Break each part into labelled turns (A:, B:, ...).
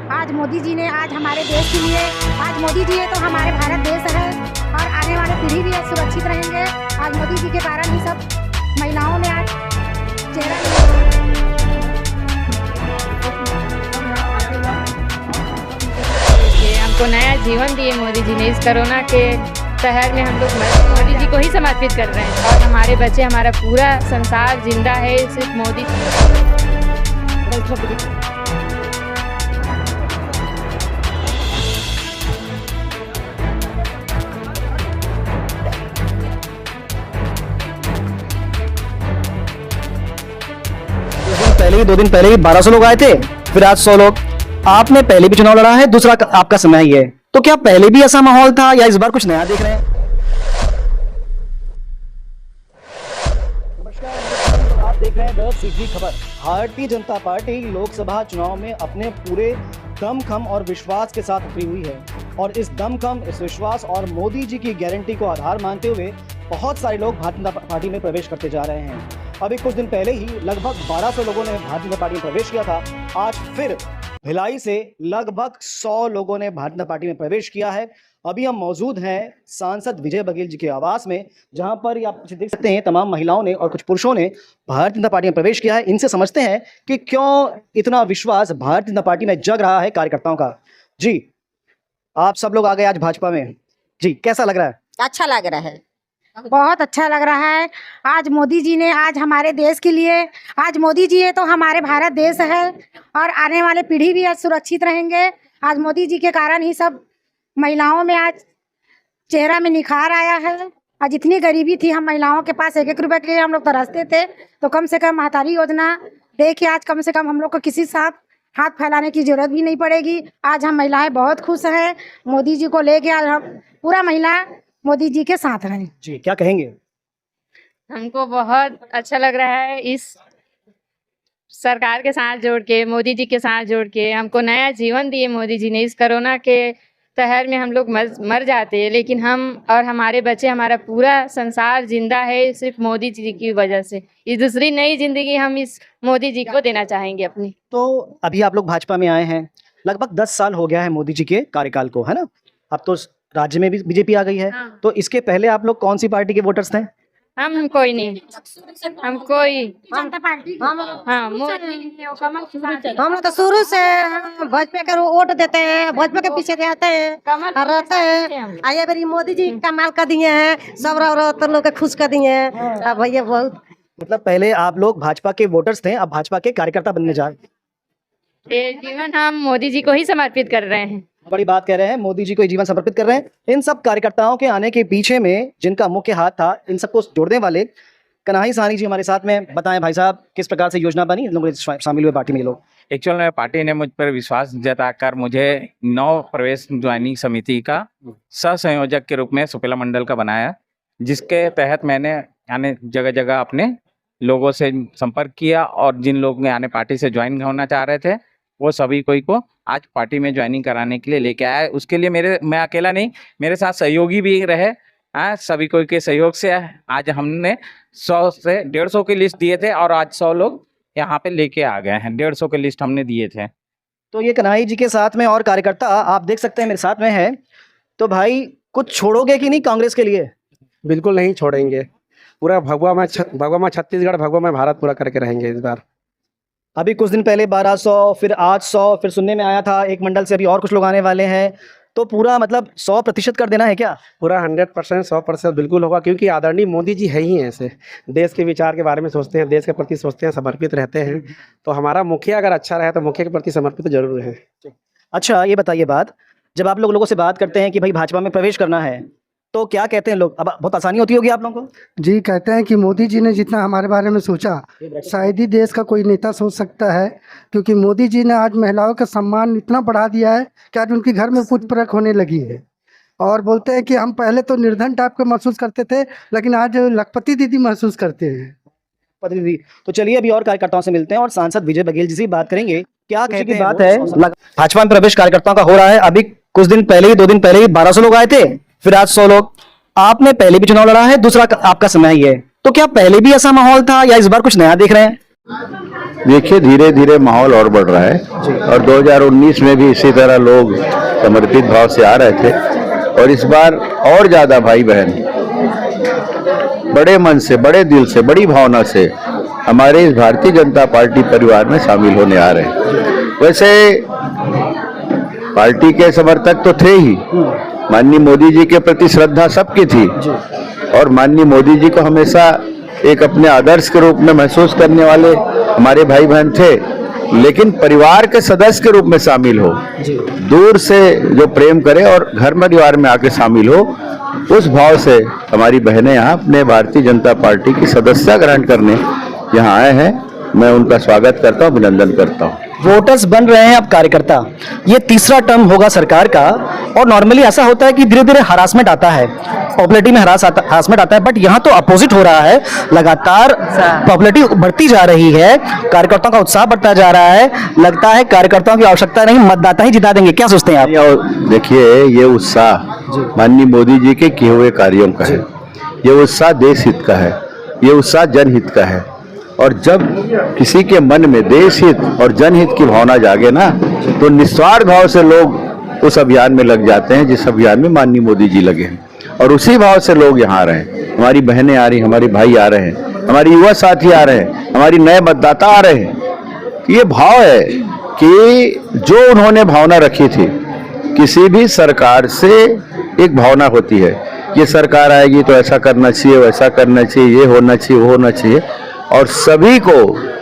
A: आज मोदी जी ने आज हमारे देश के लिए, आज मोदी जी है तो हमारे भारत देश है और आने वाले पीढ़ी भी सुरक्षित रहेंगे। आज मोदी जी के कारण ही सब महिलाओं ने आज चेहरा
B: हमको नया जीवन दिए मोदी जी ने। इस कोरोना के शहर में हम लोग मोदी जी को ही समर्पित कर रहे हैं और हमारे बच्चे, हमारा पूरा संसार जिंदा है सिर्फ मोदी जी।
C: पहले ही 2 दिन पहले ही 1200 लोग आए थे, फिर आज 100 लोग। आपने पहले भी चुनाव लड़ा है, दूसरा आपका समय ही है, तो क्या पहले भी ऐसा माहौल था या इस बार कुछ नया देख रहे हैं? नमस्कार, आप देख रहे हैं द सीधी खबर। भारतीय जनता पार्टी लोकसभा चुनाव में अपने पूरे दमखम और विश्वास के साथ उतरी हुई है और इस दमखम, इस विश्वास और मोदी जी की गारंटी को आधार मानते हुए बहुत सारे लोग भारतीय जनता पार्टी में प्रवेश करते जा रहे हैं। अभी कुछ दिन पहले ही लगभग 1200 लोगों ने भारतीय जनता पार्टी में प्रवेश किया था। आज फिर भिलाई से लगभग 100 लोगों ने भारतीय जनता पार्टी में प्रवेश किया है। अभी हम मौजूद हैं सांसद विजय बघेल जी के आवास में, जहां पर आप देख सकते हैं तमाम महिलाओं ने और कुछ पुरुषों ने भारतीय जनता पार्टी में प्रवेश किया है। इनसे समझते हैं कि क्यों इतना विश्वास भारतीय जनता पार्टी में जग रहा है कार्यकर्ताओं का। जी, आप सब लोग आ गए आज भाजपा में, जी कैसा लग रहा है?
D: अच्छा लग रहा है,
A: बहुत अच्छा लग रहा है। आज मोदी जी ने आज हमारे देश के लिए, आज मोदी जी है तो हमारे भारत देश है और आने वाले पीढ़ी भी आज सुरक्षित रहेंगे। आज मोदी जी के कारण ही सब महिलाओं में आज चेहरा में निखार आया है। आज इतनी गरीबी थी, हम महिलाओं के पास 1-1 रुपए के लिए हम लोग तरसते थे, तो कम से कम महतारी योजना देखिए, आज कम से कम हम लोग को किसी साथ हाथ फैलाने की जरूरत भी नहीं पड़ेगी। आज हम महिलाएं बहुत खुश हैं मोदी जी को लेके। आज हम पूरा महिला मोदी जी के साथ हैं।
C: जी क्या कहेंगे?
B: हमको बहुत अच्छा लग रहा है इस सरकार के साथ जोड़ के, मोदी जी के साथ जोड़ के। हमको नया जीवन दिए मोदी जी ने। इस कोरोना के शहर में हम लोग मर जाते हैं, लेकिन हम और हमारे बच्चे, हमारा पूरा संसार जिंदा है सिर्फ मोदी जी की वजह से। इस दूसरी नई जिंदगी हम इस मोदी जी को देना चाहेंगे अपनी।
C: तो अभी आप लोग भाजपा में आए हैं, लगभग 10 साल हो गया है मोदी जी के कार्यकाल को, है ना? अब तो राज्य में भी बीजेपी आ गई है। हाँ। तो इसके पहले आप लोग कौन सी पार्टी के वोटर्स थे?
B: हम कोई नहीं, हम कोई
A: जनता पार्टी,
B: हम
D: लोग तो शुरू से भाजपा के वोट देते हैं, भाजपा के पीछे रहते हैं और रहते हैं। आइए बारी मोदी जी कमाल कर दिए हैं, सब लोग को खुश कर दिए हैं भैया। बहुत
C: मतलब पहले आप लोग भाजपा के वोटर्स थे, अब भाजपा के कार्यकर्ता बनने जा रहे हैं।
B: ये जीवन हम मोदी जी को ही समर्पित कर रहे हैं।
C: बड़ी बात कह रहे हैं, मोदी जी को ये जीवन समर्पित कर रहे हैं। इन सब कार्यकर्ताओं के आने के पीछे में जिनका मुख्य हाथ था, इन सबको जोड़ने वाले कन्हई साहनी जी हमारे साथ में। बताएं भाई साहब, किस प्रकार से योजना बनी, इन लोगों ने शामिल हुए पार्टी में? लोग
E: एक्चुअल में पार्टी ने मुझ पर विश्वास जताकर मुझे 9 प्रवेश ज्वाइनिंग समिति का सह संयोजक के रूप में सुपेला मंडल का बनाया, जिसके तहत मैंने यानी जगह जगह अपने लोगों से संपर्क किया और जिन लोग यानी पार्टी से ज्वाइन होना चाह रहे थे वो सभी कोई को आज पार्टी में ज्वाइनिंग कराने के लिए लेके आया। उसके लिए मैं अकेला नहीं, मेरे साथ सहयोगी भी रहे। सभी कोई के सहयोग से आज हमने 100 से 150 की लिस्ट दिए थे और आज 100 लोग यहाँ पे लेके आ गए हैं। 150 की लिस्ट हमने दिए थे।
C: तो ये कन्हई जी के साथ में और कार्यकर्ता आप देख सकते हैं मेरे साथ में है। तो भाई कुछ छोड़ोगे कि नहीं कांग्रेस के लिए?
F: बिल्कुल नहीं छोड़ेंगे। पूरा भगवा में छत्तीसगढ़, भगवा में भारत पूरा करके रहेंगे इस बार।
C: अभी कुछ दिन पहले 1200, फिर आज 100, फिर सुनने में आया था एक मंडल से अभी और कुछ लोग आने वाले हैं। तो पूरा मतलब 100% कर देना है क्या?
F: पूरा 100%, 100% बिल्कुल होगा, क्योंकि आदरणीय मोदी जी है ही ऐसे, देश के विचार के बारे में सोचते हैं, देश के प्रति सोचते हैं, समर्पित रहते हैं। तो हमारा मुखिया अगर अच्छा रहे तो मुखिया के प्रति समर्पित जरूर है।
C: अच्छा ये बताइए बात, जब आप लोगों से बात करते हैं कि भाई भाजपा में प्रवेश करना है, तो क्या कहते हैं लोग? अब बहुत आसानी होती होगी आप लोगों को?
G: जी, कहते हैं कि मोदी जी ने जितना हमारे बारे में सोचा शायद ही देश का कोई नेता सोच सकता है, क्योंकि मोदी जी ने आज महिलाओं का सम्मान इतना बढ़ा दिया है कि आज उनके घर में पूछ परख होने लगी है। और बोलते हैं कि हम पहले तो निर्धन टाइप का महसूस करते थे, लेकिन आज लखपति दीदी महसूस करते हैं।
C: दीदी, तो चलिए अभी और कार्यकर्ताओं से मिलते हैं और सांसद विजय बघेल जी से बात करेंगे। क्या कहते हैं? बात है भाजपा में प्रवेश कार्यकर्ताओं का हो रहा है। अभी कुछ दिन पहले ही, 2 दिन पहले ही 1200 लोग आए थे, फिर आज 100 लोग। आपने पहले भी चुनाव लड़ा है, दूसरा आपका समय ही है, तो क्या पहले भी ऐसा माहौल था या इस बार कुछ नया देख रहे हैं?
H: देखिए धीरे धीरे माहौल और बढ़ रहा है और 2019 में भी इसी तरह लोग समर्पित भाव से आ रहे थे और इस बार और ज्यादा भाई बहन बड़े मन से, बड़े दिल से, बड़ी भावना से हमारे इस भारतीय जनता पार्टी परिवार में शामिल होने आ रहे हैं। वैसे पार्टी के समर्थक तो थे ही, माननीय मोदी जी के प्रति श्रद्धा सबकी थी और माननीय मोदी जी को हमेशा एक अपने आदर्श के रूप में महसूस करने वाले हमारे भाई बहन थे, लेकिन परिवार के सदस्य के रूप में शामिल हो, दूर से जो प्रेम करे और घर परिवार में आके शामिल हो, उस भाव से हमारी बहनें यहाँ अपने भारतीय जनता पार्टी की सदस्यता ग्रहण करने यहाँ आए हैं। मैं उनका स्वागत करता हूँ, अभिनंदन करता हूँ।
C: वोटर्स बन रहे हैं अब कार्यकर्ता। ये तीसरा टर्म होगा सरकार का और नॉर्मली ऐसा होता है कि धीरे धीरे हरासमेंट आता है, पॉपुलैरिटी में हरासमेंट आता है, बट यहाँ तो अपोजिट हो रहा है। लगातार पॉपुलैरिटी बढ़ती जा रही है, कार्यकर्ताओं का उत्साह बढ़ता जा रहा है। लगता है कार्यकर्ताओं की आवश्यकता नहीं, मतदाता ही जिता देंगे। क्या सोचते हैं आप?
H: देखिए ये उत्साह माननीय मोदी जी के किए हुए कार्यों का है, ये उत्साह देश हित का है, ये उत्साह जनहित का है और जब किसी के मन में देश हित और जनहित की भावना जागे ना तो निस्वार्थ भाव से लोग उस अभियान में लग जाते हैं जिस अभियान में माननीय मोदी जी लगे हैं और उसी भाव से लोग यहाँ आ रहे हैं। हमारी बहनें आ रही, हमारे भाई आ रहे हैं, हमारे युवा साथी आ रहे हैं, हमारी नए मतदाता आ रहे हैं। ये भाव है कि जो उन्होंने भावना रखी थी, किसी भी सरकार से एक भावना होती है, ये सरकार आएगी तो ऐसा करना चाहिए, वैसा करना चाहिए, ये होना चाहिए, वो होना चाहिए और सभी को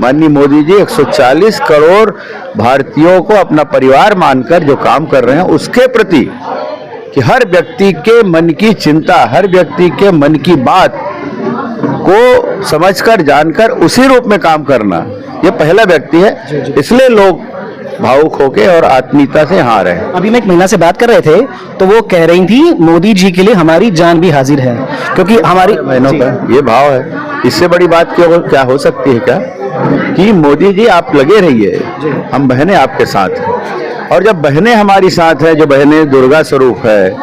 H: माननीय मोदी जी 140 करोड़ भारतीयों को अपना परिवार मानकर जो काम कर रहे हैं उसके प्रति कि हर व्यक्ति के मन की चिंता, हर व्यक्ति के मन की बात को समझकर, जानकर उसी रूप में काम करना, ये पहला व्यक्ति है। इसलिए लोग भावुक होके और आत्मीयता से यहाँ आ रहे हैं।
C: अभी मैं एक महिला से बात कर रहे थे तो वो कह रही थी मोदी जी के लिए हमारी जान भी हाजिर है, क्योंकि हमारी
H: बहनों का ये भाव है। इससे बड़ी बात क्या हो सकती है क्या कि मोदी जी आप लगे रहिए, हम बहनें आपके साथ हैं और जब बहनें हमारी साथ हैं, जो बहनें दुर्गा स्वरूप है,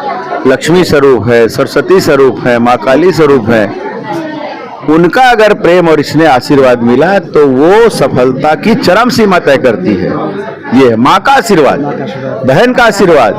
H: लक्ष्मी स्वरूप है, सरस्वती स्वरूप है, माँ काली स्वरूप है, उनका अगर प्रेम और इसने आशीर्वाद मिला तो वो सफलता की चरम सीमा तय करती है। ये माँ का आशीर्वाद, बहन का आशीर्वाद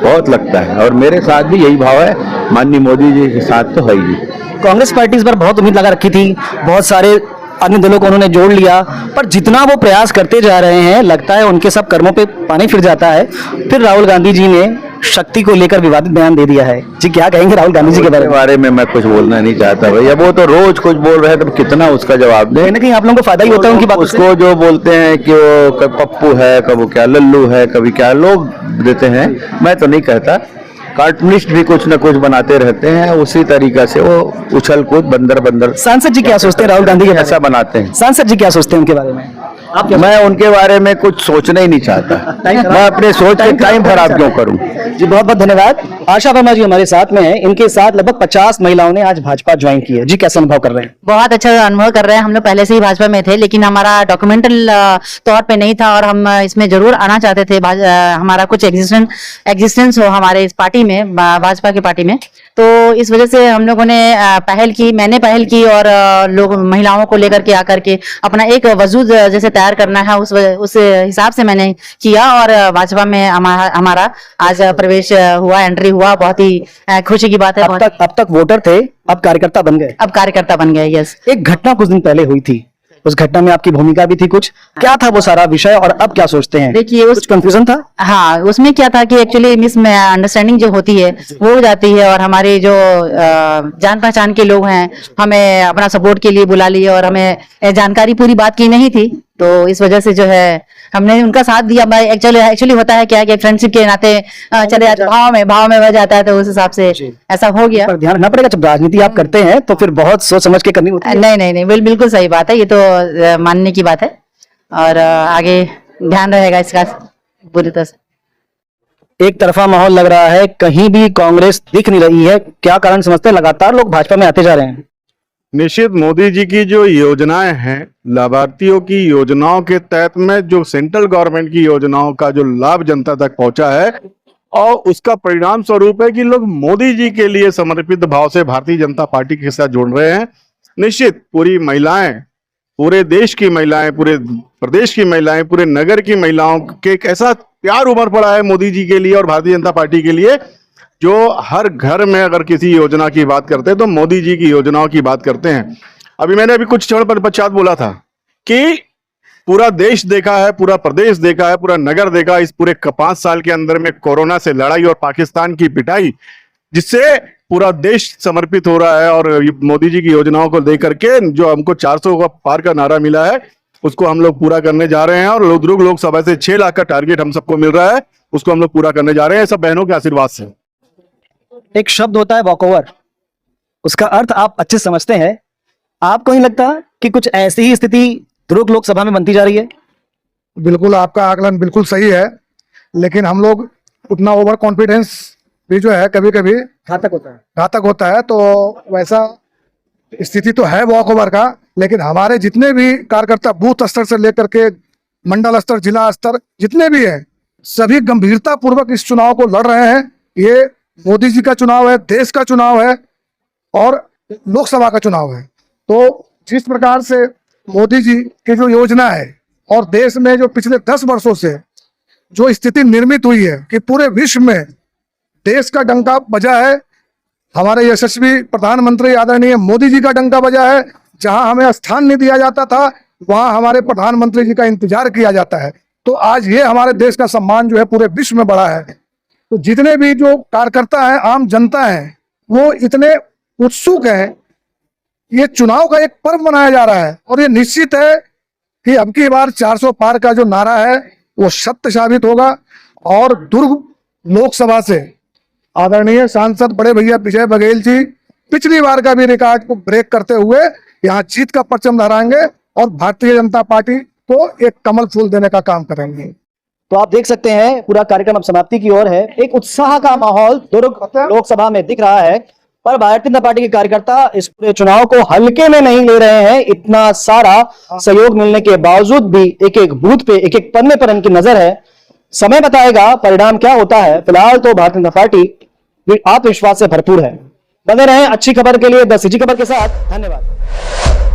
H: बहुत लगता है और मेरे साथ भी यही भाव है, माननीय मोदी जी के साथ तो है ही।
C: कांग्रेस पार्टी इस बार बहुत उम्मीद लगा रखी थी, बहुत सारे अन्य दलों को उन्होंने जोड़ लिया, पर जितना वो प्रयास करते जा रहे हैं लगता है उनके सब कर्मों पे पानी फिर जाता है। फिर राहुल गांधी जी ने शक्ति को लेकर विवादित बयान दे दिया है। जी क्या कहेंगे राहुल गांधी जी के बारे में?
H: मैं कुछ बोलना नहीं चाहता भैया, वो तो रोज कुछ बोल रहे हैं, तो कितना उसका जवाब दें?
C: कहीं ना कहीं आप लोगों को फायदा ही होता है उनकी बात।
H: उसको जो बोलते हैं कि वो पप्पू है, कभी क्या लल्लू है, कभी क्या लोग देते हैं, मैं तो नहीं कहता। कार्टूनिस्ट भी कुछ न कुछ बनाते रहते हैं, उसी तरीका से वो उछल कूद बंदर।
C: सांसद जी क्या सोचते हैं राहुल गांधी के बारे में?
H: ऐसा बनाते हैं।
C: सांसद जी क्या सोचते हैं उनके बारे में?
H: मैं उनके बारे में कुछ सोचना ही नहीं चाहता। मैं अपने सोच के टाइम खराब क्यों करूं?
C: जी बहुत बहुत धन्यवाद। आशा वर्मा जी हमारे साथ में हैं, इनके साथ लगभग 50 महिलाओं ने आज भाजपा ज्वाइन की है। जी कैसा अनुभव कर रहे हैं?
I: बहुत अच्छा अनुभव कर रहे हैं। हम लोग पहले से ही भाजपा में थे, लेकिन हमारा डॉक्यूमेंटल तौर पे नहीं था और हम इसमें जरूर आना चाहते थे। हमारा कुछ एग्जिस्टेंस हो हमारे इस पार्टी में, भाजपा की पार्टी में, तो इस वजह से हम लोगों ने पहल की, मैंने पहल की और लोग महिलाओं को लेकर के आकर के अपना एक वजूद जैसे तैयार करना है उस हिसाब से मैंने किया और भाजपा में हमारा आज प्रवेश हुआ, एंट्री हुआ। बहुत ही खुशी की बात है।
C: अब तक वोटर थे, अब कार्यकर्ता बन गए।
I: अब कार्यकर्ता बन गए। यस।
C: एक घटना कुछ दिन पहले हुई थी, उस घटना में आपकी भूमिका भी थी कुछ, क्या था वो सारा विषय और अब क्या सोचते हैं?
I: देखिए
C: कुछ कंफ्यूजन था।
I: हाँ, उसमें क्या था कि एक्चुअली मिस अंडरस्टैंडिंग जो होती है वो हो जाती है और हमारे जो जान पहचान के लोग हैं हमें अपना सपोर्ट के लिए बुला लिए और हमें जानकारी पूरी बात की नहीं थी, तो इस वजह से जो है हमने उनका साथ दिया। एक्चुअली होता है क्या कि फ्रेंडशिप के नाते चले जाते, भाव में बह जाता है, तो उस हिसाब से ऐसा हो गया।
C: पर ध्यान रखना पड़ेगा, जब राजनीति आप करते हैं तो फिर बहुत सोच समझ के करनी होती है।
I: नहीं, बिल्कुल सही बात है, ये तो मानने की बात है और आगे ध्यान रहेगा इसका पूरी तरह से।
C: एक तरफा माहौल लग रहा है, कहीं भी कांग्रेस दिख नहीं रही है, क्या कारण समझते हैं? लगातार लोग भाजपा में आते जा रहे हैं।
J: निश्चित मोदी जी की जो योजनाएं हैं, लाभार्थियों की योजनाओं के तहत में जो सेंट्रल गवर्नमेंट की योजनाओं का जो लाभ जनता तक पहुंचा है और उसका परिणाम स्वरूप है कि लोग मोदी जी के लिए समर्पित भाव से भारतीय जनता पार्टी के साथ जुड़ रहे हैं। निश्चित पूरी महिलाएं पूरे देश की महिलाएं, पूरे प्रदेश की महिलाएं, पूरे नगर की महिलाओं के एक ऐसा प्यार उमड़ पड़ा है मोदी जी के लिए और भारतीय जनता पार्टी के लिए, जो हर घर में अगर किसी योजना की बात करते हैं तो मोदी जी की योजनाओं की बात करते हैं। मैंने कुछ क्षण पश्चात बोला था कि पूरा देश देखा है, पूरा प्रदेश देखा है, पूरा नगर देखा इस पूरे 5 साल के अंदर में कोरोना से लड़ाई और पाकिस्तान की पिटाई, जिससे पूरा देश समर्पित हो रहा है। और मोदी जी की योजनाओं को लेकर के जो हमको 400 का पार का नारा मिला है उसको हम लोग पूरा करने जा रहे हैं, और दुर्ग लोकसभा से 6 लाख का टारगेट हम सबको मिल रहा है, उसको हम लोग पूरा करने जा रहे हैं सब बहनों के आशीर्वाद से।
C: एक शब्द होता है वॉकओवर, उसका अर्थ आप अच्छे समझते हैं। आपको नहीं लगता कि कुछ ऐसी ही स्थिति दुर्ग लोकसभा में बनती जा रही है?
K: बिल्कुल, आपका आकलन बिल्कुल सही है, लेकिन हम लोग उतना ओवर कॉन्फिडेंस भी जो है कभी कभी घातक होता है। तो वैसा स्थिति तो है वॉकओवर का, लेकिन हमारे जितने भी कार्यकर्ता बूथ स्तर से लेकर के मंडल स्तर, जिला स्तर जितने भी हैं, सभी गंभीरता पूर्वक इस चुनाव को लड़ रहे हैं। ये मोदी जी का चुनाव है, देश का चुनाव है और लोकसभा का चुनाव है। तो जिस प्रकार से मोदी जी की जो योजना है और देश में जो पिछले 10 वर्षों से जो स्थिति निर्मित हुई है कि पूरे विश्व में देश का डंका बजा है, हमारे यशस्वी प्रधानमंत्री आदरणीय मोदी जी का डंका बजा है। जहां हमें स्थान नहीं दिया जाता था वहां हमारे प्रधानमंत्री जी का इंतजार किया जाता है। तो आज ये हमारे देश का सम्मान जो है पूरे विश्व में बढ़ा है। तो जितने भी जो कार्यकर्ता हैं, आम जनता है, वो इतने उत्सुक हैं। ये चुनाव का एक पर्व मनाया जा रहा है और ये निश्चित है कि अब की बार 400 पार का जो नारा है वो सत्य साबित होगा। और दुर्ग लोकसभा से आदरणीय सांसद बड़े भैया विजय बघेल जी पिछली बार का भी रिकॉर्ड को ब्रेक करते हुए यहाँ जीत का परचम लहराएंगे और भारतीय जनता पार्टी को एक कमल फूल देने का काम करेंगे।
C: तो आप देख सकते हैं पूरा कार्यक्रम अब समाप्ति की ओर है। एक उत्साह का माहौल दुर्ग लोकसभा में दिख रहा है, पर भारतीय जनता पार्टी के कार्यकर्ता इस पूरे चुनाव को हल्के में नहीं ले रहे हैं। इतना सारा सहयोग मिलने के बावजूद भी एक एक बूथ पे, एक एक पन्ने पर इनकी नजर है। समय बताएगा परिणाम क्या होता है। फिलहाल तो भारतीय जनता पार्टी आत्मविश्वास से भरपूर है। बने रहें अच्छी खबर के लिए द सिटी खबर के साथ। धन्यवाद।